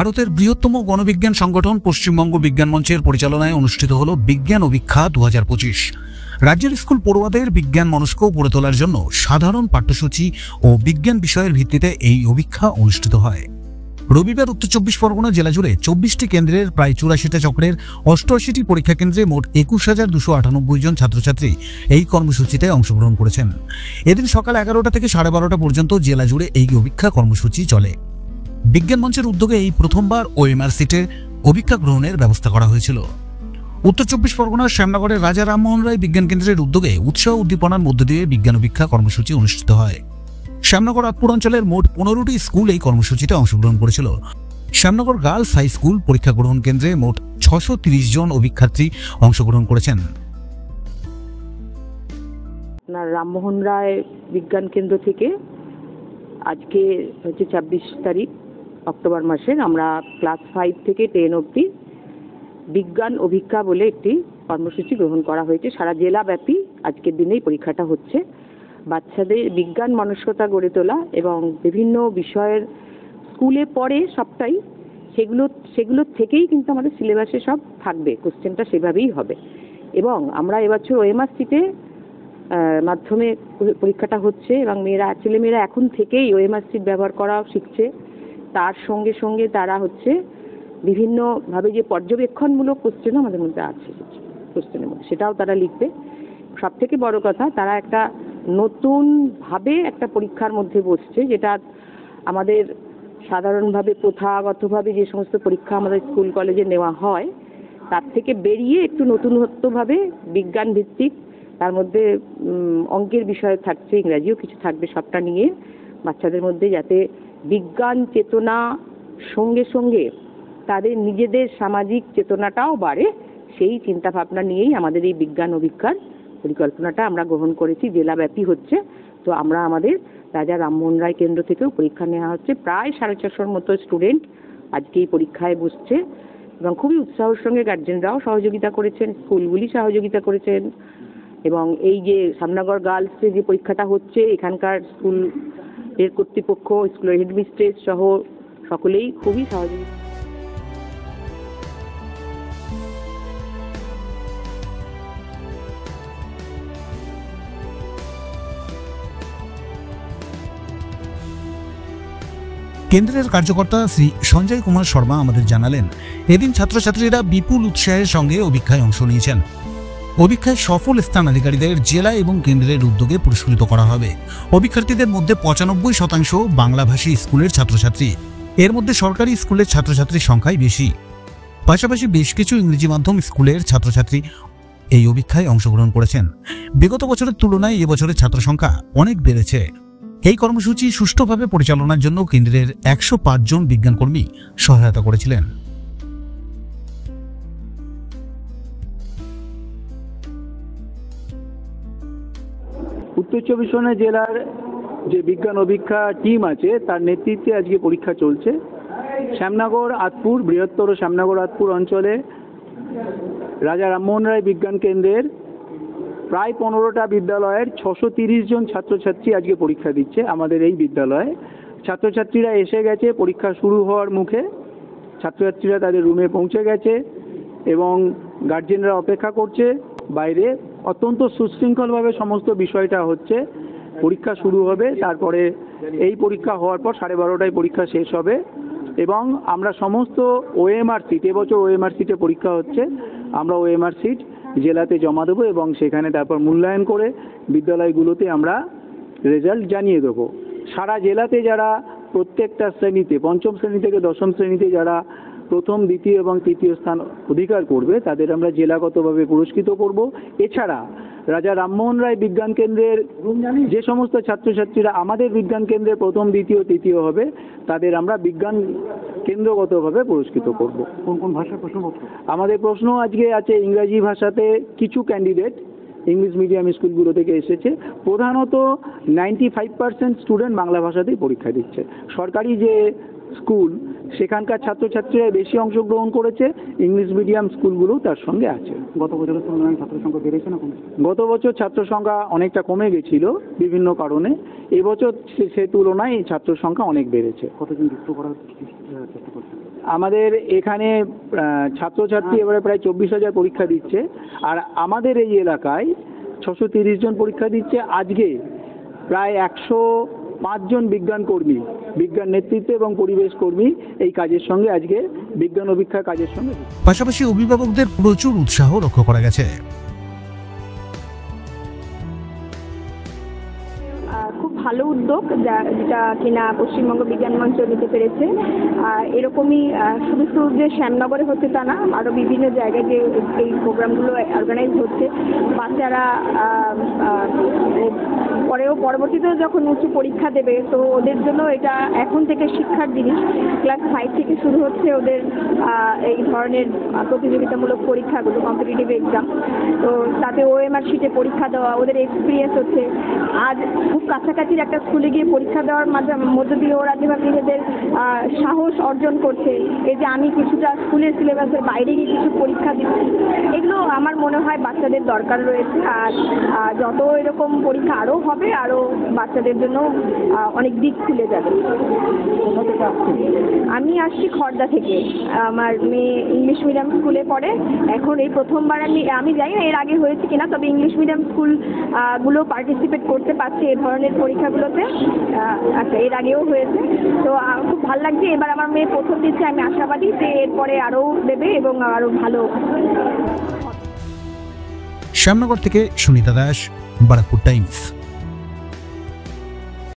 ভারতের বৃহত্তম গণবিজ্ঞান সংগঠন পশ্চিমবঙ্গ বিজ্ঞান মঞ্চের পরিচালনায় অনুষ্ঠিত হল বিজ্ঞান অভিক্ষা 2025। রাজ্যের স্কুল পড়ুয়াদের বিজ্ঞান মনস্ক গড়ে তোলার জন্য সাধারণ পাঠ্যসূচি ও বিজ্ঞান বিষয়ের ভিত্তিতে এই অভিক্ষা অনুষ্ঠিত হয়। রবিবার উত্তর 24 পরগনা জেলা জুড়ে 24টি কেন্দ্রের প্রায় 84টা চক্রের 88টি পরীক্ষা কেন্দ্রে মোট 21,298 জন ছাত্রছাত্রী এই কর্মসূচিতে অংশগ্রহণ করেছেন। এদিন সকাল 11টা থেকে 12:30 পর্যন্ত জেলা জুড়ে এই অভিক্ষা কর্মসূচি চলে। বিজ্ঞান মঞ্চের উদ্যোগে এই প্রথমবার ওএমআর সিটে অভিক্ষা গ্রহণের ব্যবস্থা করা হয়েছিল। উত্তর 24 পরগনার শ্যামনগরের রাজা রামমোহন রায় বিজ্ঞান কেন্দ্রের উদ্যোগে উৎসাহ উদ্দীপনার মধ্য দিয়ে বিজ্ঞান অভিক্ষা কর্মসূচি অনুষ্ঠিত হয়। শ্যামনগর আতপুর অঞ্চলের মোট 15টি স্কুল এই কর্মসূচিতে অংশগ্রহণ করেছিল। শ্যামনগর গার্লস হাই স্কুল পরীক্ষা গ্রহণ কেন্দ্রে মোট 630 জন অভিক্ষার্থী অংশগ্রহণ করেছেন। রামমোহন রায় বিজ্ঞান কেন্দ্র থেকে আজকে হচ্ছে 26 তারিখ অক্টোবর মাসের আমরা ক্লাস 5 থেকে 10 অবধি বিজ্ঞান অভিক্ষা বলে একটি কর্মসূচি গ্রহণ করা হয়েছে। সারা জেলাব্যাপী আজকের দিনেই পরীক্ষাটা হচ্ছে। বাচ্চাদের বিজ্ঞান মনস্কতা গড়ে তোলা এবং বিভিন্ন বিষয়ের স্কুলে পড়ে সবটাই সেগুলো থেকেই কিন্তু আমাদের সিলেবাসে সব থাকবে, কোশ্চেনটা সেভাবেই হবে। এবং আমরা এবছর ওএমআর সিটে মাধ্যমে পরীক্ষাটা হচ্ছে এবং ছেলেমেয়েরা এখন থেকেই ওএমআর সিট ব্যবহার করা শিখছে। তার সঙ্গে সঙ্গে তারা হচ্ছে বিভিন্নভাবে যে পর্যবেক্ষণমূলক কোশ্চেনও আমাদের মধ্যে আছে কোশ্চেনের মধ্যে, সেটাও তারা লিখবে। সব থেকে বড় কথা, তারা একটা নতুনভাবে একটা পরীক্ষার মধ্যে বসছে, যেটা আমাদের সাধারণভাবে প্রথাগতভাবে যে সমস্ত পরীক্ষা আমাদের স্কুল কলেজে নেওয়া হয় তার থেকে বেরিয়ে একটু নতুনত্বভাবে বিজ্ঞান ভিত্তিক, তার মধ্যে অঙ্কের বিষয় থাকছে, ইংরাজিও কিছু থাকবে, সবটা নিয়ে বাচ্চাদের মধ্যে যাতে বিজ্ঞান চেতনা সঙ্গে সঙ্গে তাদের নিজেদের সামাজিক চেতনাটাও বাড়ে, সেই চিন্তাভাবনা নিয়েই আমাদের এই বিজ্ঞান অভিক্ষার পরিকল্পনাটা আমরা গ্রহণ করেছি। জেলাব্যাপী হচ্ছে। তো আমরা আমাদের রাজা রামমোহন রায় কেন্দ্র থেকেও পরীক্ষা নেওয়া হচ্ছে। প্রায় 450 মতো স্টুডেন্ট আজকে এই পরীক্ষায় বসছে এবং খুবই উৎসাহের সঙ্গে গার্জেনরাও সহযোগিতা করেছেন, স্কুলগুলি সহযোগিতা করেছেন। এবং এই যে শ্যামনগর গার্লসে যে পরীক্ষাটা হচ্ছে, এখানকার স্কুলের কর্তৃপক্ষ, স্কুলের হেডমিস্ট্রেস সহ সকলেই খুবই সহযোগিতা। কেন্দ্রের কার্যকর্তা শ্রী সঞ্জয় কুমার শর্মা আমাদের জানালেন, এদিন ছাত্রছাত্রীরা বিপুল উৎসাহের সঙ্গে অভিক্ষায় অংশ নিয়েছেন। অভিক্ষায় সফল স্থানাধিকারীদের জেলা এবং কেন্দ্রের উদ্যোগে পুরস্কৃত করা হবে। অভিক্ষার্থীদের মধ্যে 95% বাংলাভাষী স্কুলের ছাত্রছাত্রী। এর মধ্যে সরকারি স্কুলের ছাত্রছাত্রীর সংখ্যাই বেশি। পাশাপাশি বেশ কিছু ইংরেজি মাধ্যম স্কুলের ছাত্রছাত্রী এই অভিক্ষায় অংশগ্রহণ করেছেন। বিগত বছরের তুলনায় এবছরের ছাত্র সংখ্যা অনেক বেড়েছে। এই কর্মসূচি সুষ্ঠুভাবে পরিচালনার জন্য কেন্দ্রের 105 জন বিজ্ঞানকর্মী সহায়তা করেছিলেন। উত্তর 24 পরগনা জেলার যে বিজ্ঞান অভিক্ষা টিম আছে তার নেতৃত্বে আজকে পরীক্ষা চলছে। শ্যামনগর আতপুর, বৃহত্তর শ্যামনগর আতপুর অঞ্চলে রাজা রামমোহন রায় বিজ্ঞান কেন্দ্রের প্রায় 15টা বিদ্যালয়ের 630 জন ছাত্রছাত্রী আজকে পরীক্ষা দিচ্ছে আমাদের এই বিদ্যালয়ে। ছাত্রছাত্রীরা এসে গেছে, পরীক্ষা শুরু হওয়ার মুখে ছাত্রছাত্রীরা তাদের রুমে পৌঁছে গেছে এবং গার্জেনরা অপেক্ষা করছে বাইরে। অত্যন্ত সুশৃঙ্খলভাবে সমস্ত বিষয়টা হচ্ছে। পরীক্ষা শুরু হবে, তারপরে এই পরীক্ষা হওয়ার পর 12:30টায় পরীক্ষা শেষ হবে এবং আমরা সমস্ত ওএমআর সিট, এবছর ওএমআর সিটে পরীক্ষা হচ্ছে, আমরা ওএমআর সিট জেলাতে জমা দেবো এবং সেখানে তারপর মূল্যায়ন করে বিদ্যালয়গুলোতে আমরা রেজাল্ট জানিয়ে দেবো। সারা জেলাতে যারা প্রত্যেকটা শ্রেণীতে, পঞ্চম শ্রেণী থেকে দশম শ্রেণীতে যারা প্রথম, দ্বিতীয় এবং তৃতীয় স্থান অধিকার করবে তাদের আমরা জেলাগতভাবে পুরস্কৃত করব। এছাড়া রাজা রামমোহন রায় বিজ্ঞান কেন্দ্রের যে সমস্ত ছাত্রছাত্রীরা আমাদের বিজ্ঞান কেন্দ্রে প্রথম, দ্বিতীয়, তৃতীয় হবে তাদের আমরা বিজ্ঞান কেন্দ্রগতভাবে পুরস্কৃত করব। কোন কোন ভাষার প্রশ্ন? আমাদের প্রশ্ন আজকে আছে ইংরাজি ভাষাতে, কিছু ক্যান্ডিডেট ইংলিশ মিডিয়াম স্কুলগুলো থেকে এসেছে। প্রধানত 95% স্টুডেন্ট বাংলা ভাষাতেই পরীক্ষা দিচ্ছে। সরকারি যে স্কুল সেখানকার ছাত্রছাত্রীরা বেশি অংশগ্রহণ করেছে, ইংলিশ মিডিয়াম স্কুলগুলো তার সঙ্গে আছে। গত বছরের তুলনায় ছাত্র সংখ্যা বেড়েছে না কমেছে? গত বছর ছাত্র সংখ্যা অনেকটা কমে গেছিল বিভিন্ন কারণে, এবছর সে তুলনায় ছাত্র সংখ্যা অনেক বেড়েছে। কতজন যুক্ত করার চেষ্টা করছে? আমাদের এখানে ছাত্রছাত্রী এবারে প্রায় 24,000 পরীক্ষা দিচ্ছে, আর আমাদের এই এলাকায় 630 জন পরীক্ষা দিচ্ছে। আজকে প্রায় 105 জন বিজ্ঞান কর্মী, বিজ্ঞান নেতৃত্ব এবং পরিবেশ কর্মী এই কাজের সঙ্গে আজকে বিজ্ঞান অভিক্ষা কাজের সঙ্গে। পাশাপাশি অভিভাবকদের প্রচুর উৎসাহ লক্ষ্য করা গেছে। খুব ভালো উদ্যোগ যেটা কিনা পশ্চিমবঙ্গ বিজ্ঞান মঞ্চ নিতে পেরেছে। এরকমই শুধু যে শ্যামনগরে হচ্ছে তা না, আরও বিভিন্ন জায়গায় যে এই প্রোগ্রামগুলো অর্গানাইজ হচ্ছে, বাচ্চারা পরবর্তীতেও যখন উচ্চ পরীক্ষা দেবে তো ওদের জন্য এটা এখন থেকে শিক্ষার জিনিস। ক্লাস 5 থেকে শুরু হচ্ছে ওদের এই ধরনের প্রতিযোগিতামূলক পরীক্ষাগুলো, কম্পিটিটিভ এক্সাম। তো তাতে OMR শিটে পরীক্ষা দেওয়া, ওদের এক্সপিরিয়েন্স হচ্ছে। আজ খুব কাছাকাছির একটা স্কুলে গিয়ে পরীক্ষা দেওয়ার মধ্য দিয়ে ওরা যেভাবে নিজেদের সাহস অর্জন করছে, এই যে আমি কিছুটা স্কুলের সিলেবাসের বাইরে গিয়ে কিছু পরীক্ষা দিচ্ছি, এগুলো আমার মনে হয় বাচ্চাদের দরকার রয়েছে। আর যত এরকম পরীক্ষা আরও হবে, আরও বাচ্চাদের জন্য অনেক দিক খুলে যাবে। আমি আসছি খড়দা থেকে। আমার মেয়ে ইংলিশ মিডিয়াম স্কুলে পড়ে। এখন এই প্রথমবার আমি জানি না এর আগে হয়েছে কিনা, তবে ইংলিশ মিডিয়াম স্কুলগুলো পার্টিসিপেট করতে পারছে এই ধরনের পরীক্ষাগুলোতে। আচ্ছা, এর আগেও হয়েছে। তো খুব ভালো লাগছে। এবার আমার মেয়ে প্রথম দিচ্ছে, আমি আশাবাদী যে এরপরে আরও দেবে এবং আরও ভালো। শ্যামনগর থেকে সুনিতা দাস, বারাকপুর টাইমস।